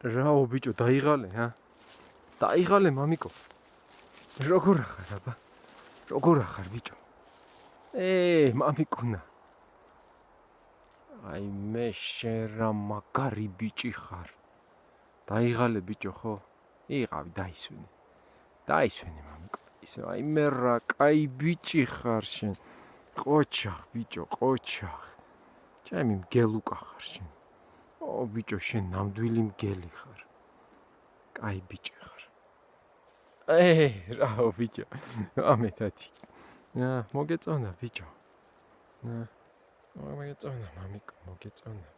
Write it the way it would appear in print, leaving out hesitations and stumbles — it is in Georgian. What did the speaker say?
რაო ბიჭო, დაიღალე, დაიღალე მამიკო. როგორ ახარ აბა? როგორ ახარ ბიჭო? მამიკუნა. აი მე შენ რა მაგარი ბიჭი ხარ. დაიღალე ბიჭო ხო? იყავი დაისვენე. დაისვენე მამიკო. ისე აი მე რა კაი ბიჭი ხარ შენ. ყოჩახ ბიჭო, ყოჩახ. ჩემი მგელუკა ხარ შენ. ბიჭო შენ ნამდვილი მგელი ხარ. კაი ბიჭი ხარ. რაო ბიჭო. ამეთათი. მოგეწონა ბიჭო. მოგეწონა მამიკო, მოგეწონა.